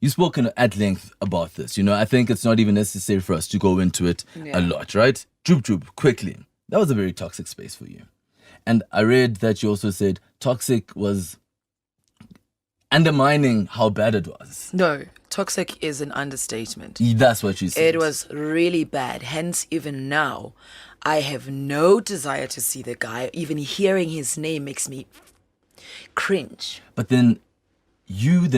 you've spoken at length about this. I think it's not even necessary for us to go into it a lot, right? Droop, quickly. That was a very toxic space for you. And I read that you also said toxic was undermining how bad it was. No, toxic is an understatement. That's what you said. It was really bad. Hence, even now, I have no desire to see the guy. Even hearing his name makes me cringe. But then you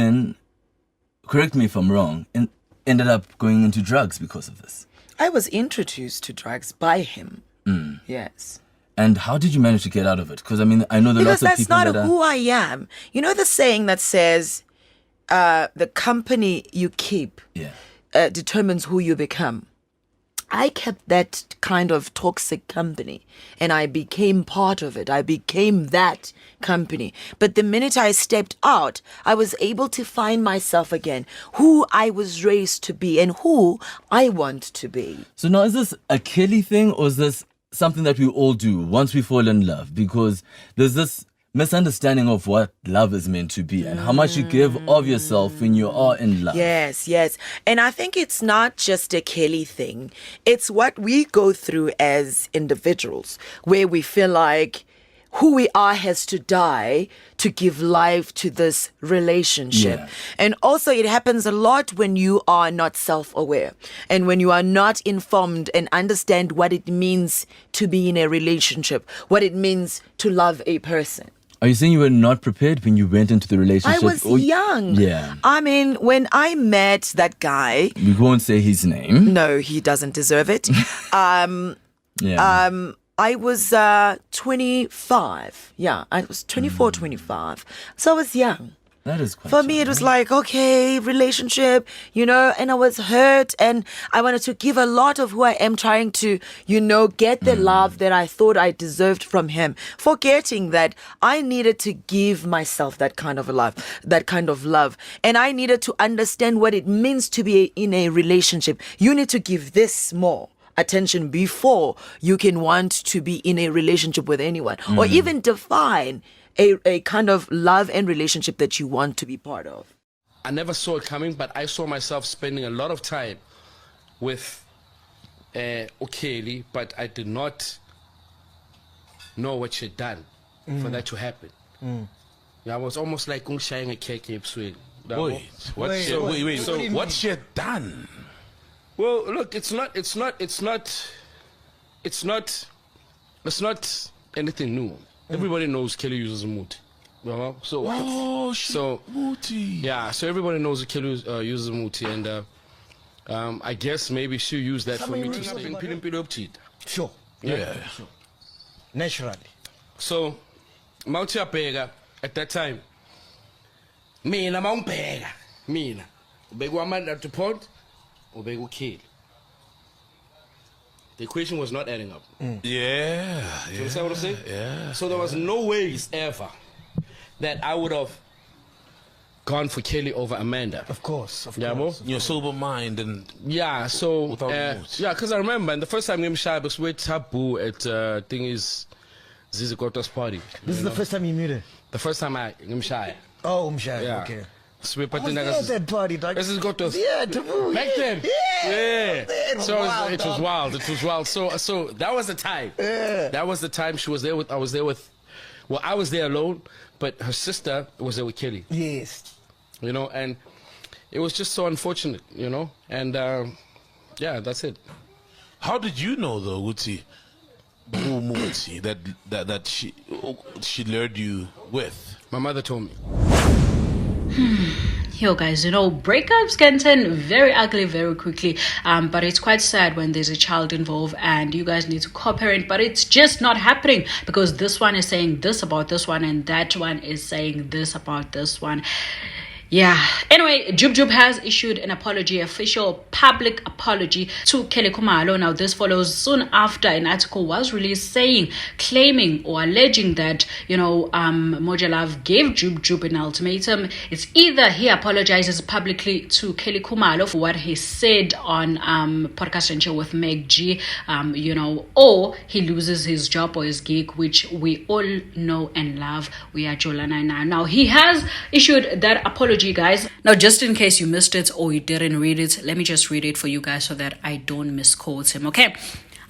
correct me if I'm wrong, and ended up going into drugs because of this. I was introduced to drugs by him. Yes. And how did you manage to get out of it? Because, I know there are lots of people Because that's not who I am. You know the saying that says, the company you keep determines who you become. I kept that kind of toxic company and I became part of it. I became that company. But the minute I stepped out, I was able to find myself again, who I was raised to be and who I want to be. So now, is this a Kelly thing, or is this something that we all do once we fall in love? Because there's this misunderstanding of what love is meant to be and how much you give of yourself when you are in love. Yes. And I think it's not just a Kelly thing. It's what we go through as individuals, where we feel like who we are has to die to give life to this relationship. Yeah. And also it happens a lot when you are not self-aware and when you are not informed and understand what it means to be in a relationship, what it means to love a person. Are you saying you were not prepared when you went into the relationship? I was young. Yeah. When I met that guy... We won't say his name. No, he doesn't deserve it. I was 25. Yeah, I was 24, 25. So I was young. That is quite For me, it was like, okay, relationship, and I was hurt and I wanted to give a lot of who I am, trying to, get the love that I thought I deserved from him, forgetting that I needed to give myself that kind of love. And I needed to understand what it means to be in a relationship. You need to give this more attention before you can want to be in a relationship with anyone or even define a kind of love and relationship that you want to be part of. I never saw it coming, but I saw myself spending a lot of time with Okeli, but I did not know what she'd done for that to happen. Yeah, I was almost like sharing a cake in Ipswich. Wait. So what she had done? Well, look, it's not anything new. Everybody knows Kelly uses muti. Muti. Yeah, so everybody knows Kelly uses muti, and I guess maybe she'll use that for me to stay. Sure. Yeah. Sure. Naturally. So, Mauti Apega at that time, mina maumpega, mina. Ubegu amanda to point, ubegu kill. The equation was not adding up. Yeah. You understand what I'm saying? Yeah. So there was no ways ever that I would have gone for Kelly over Amanda. Of course. Yeah, bro? Your sober mind and yeah. So without emotion. yeah, because I remember, and the first time we shy was with Tabu at thing is Zizi Goto's party. This is the first time you met her? The first time I shy. Oh, Mshai, Yeah. okay. So we I was there at that party, dog. This is Goto's. Yeah, Taboo. Back then. Yeah. It So wild, it was dog. wild. It was wild. So that was the time. Yeah. That was the time she was there with. I was there with. Well, I was there alone, but her sister was there with Kelly. Yes. And it was just so unfortunate, and yeah, that's it. how did you know though, Uti, Muti, that she lured you with? My mother told me. Yo guys, breakups can turn very ugly very quickly, but it's quite sad when there's a child involved and you guys need to co-parent, but it's just not happening because this one is saying this about this one and that one is saying this about this one. Yeah. Anyway, Jub has issued an apology, official public apology to Kelly Khumalo. Now, this follows soon after an article was released claiming or alleging that, Mojalav gave Jub an ultimatum. It's either he apologizes publicly to Kelly Khumalo for what he said on Podcast and Show with Meg G, or he loses his job or his gig, which we all know and love. We are Jolana now. Now, he has issued that apology apology, guys. Now, just in case you missed it or you didn't read it, let me just read it for you guys so that I don't misquote him, okay?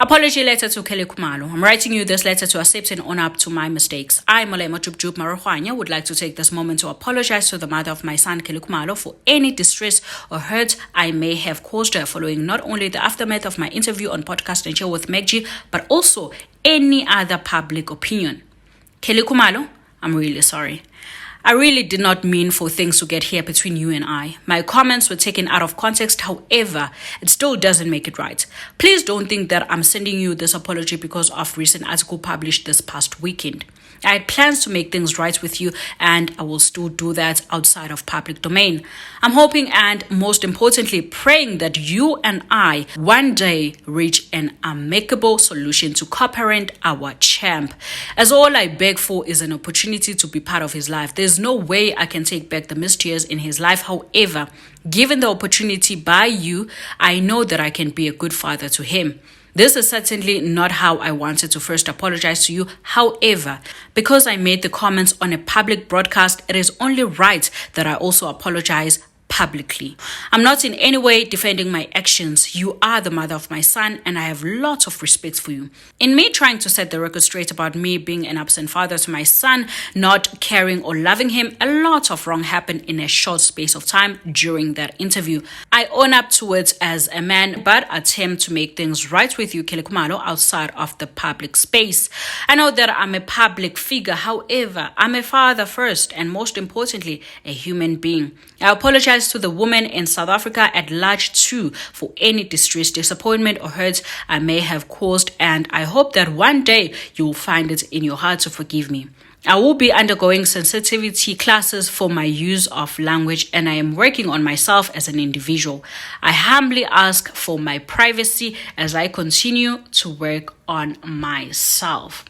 Apology letter to Kelly Khumalo. I'm writing you this letter to accept and own up to my mistakes. I, Molemo Jub Marohwanya, would like to take this moment to apologize to the mother of my son, Kelly Khumalo, for any distress or hurt I may have caused her following not only the aftermath of my interview on Podcast and Chill with Megji, but also any other public opinion. Kelly Khumalo, I'm really sorry. I really did not mean for things to get here between you and I. My comments were taken out of context, however, it still doesn't make it right. Please don't think that I'm sending you this apology because of recent article published this past weekend. I had plans to make things right with you, and I will still do that outside of public domain. I'm hoping and most importantly praying that you and I one day reach an amicable solution to co-parent our champ. As all I beg for is an opportunity to be part of his life. There's no way I can take back the missed years in his life. However, given the opportunity by you, I know that I can be a good father to him. This is certainly not how I wanted to first apologize to you. However, because I made the comments on a public broadcast, it is only right that I also apologize publicly. I'm not in any way defending my actions. You are the mother of my son, and I have lots of respect for you. In me trying to set the record straight about me being an absent father to my son, not caring or loving him, a lot of wrong happened in a short space of time during that interview. I own up to it as a man, but attempt to make things right with you, Kelly Khumalo, outside of the public space. I know that I'm a public figure. However, I'm a father first, and most importantly, a human being. I apologize to the women in South Africa at large too for any distress, disappointment or hurt I may have caused, and I hope that one day you will find it in your heart to forgive me. I will be undergoing sensitivity classes for my use of language, and I am working on myself as an individual. I humbly ask for my privacy as I continue to work on myself.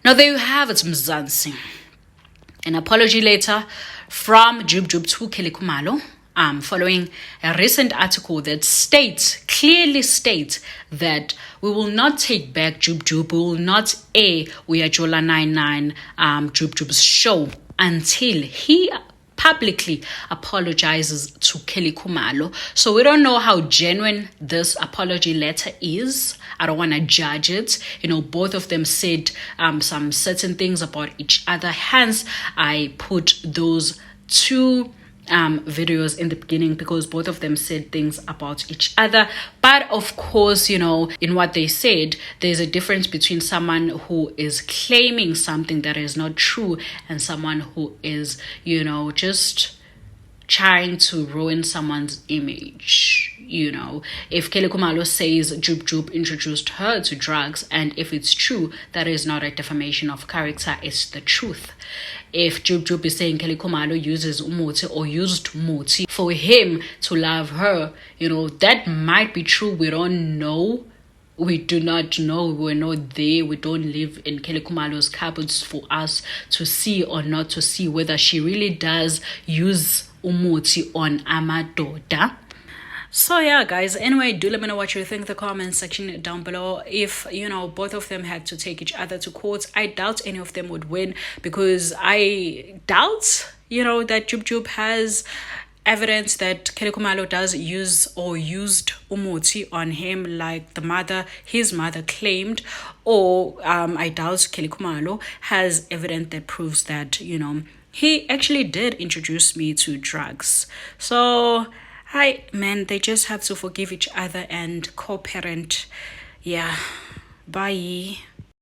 Now there you have it, Mzansi. An apology letter from Jub to Kelly Khumalo, following a recent article that clearly states that we will not take back Jub. We will not air We Are Jola 99 Jub's show until he publicly apologizes to Kelly Khumalo. So we don't know how genuine this apology letter is. I don't want to judge it. Both of them said some certain things about each other. Hence, I put those two videos in the beginning because both of them said things about each other. But of course, in what they said, there's a difference between someone who is claiming something that is not true and someone who is, just trying to ruin someone's image. If Kelly Khumalo says Jub introduced her to drugs, and if it's true, that is not a defamation of character, it's the truth. If Jub is saying Kelly Khumalo uses umuti or used umuti for him to love her, that might be true. We don't know. We do not know. We're not there. We don't live in Kelly Khumalo's cupboards for us to see or not to see whether she really does use umuti on amadoda. So yeah, guys, anyway, do let me know what you think in the comment section down below. If both of them had to take each other to court, I doubt any of them would win, because I doubt that Jub has evidence that Kelly Khumalo does use or used umuti on him like his mother claimed, or I doubt Kelly Khumalo has evidence that proves that he actually did introduce me to drugs. So they just have to forgive each other and co-parent. Yeah, bye.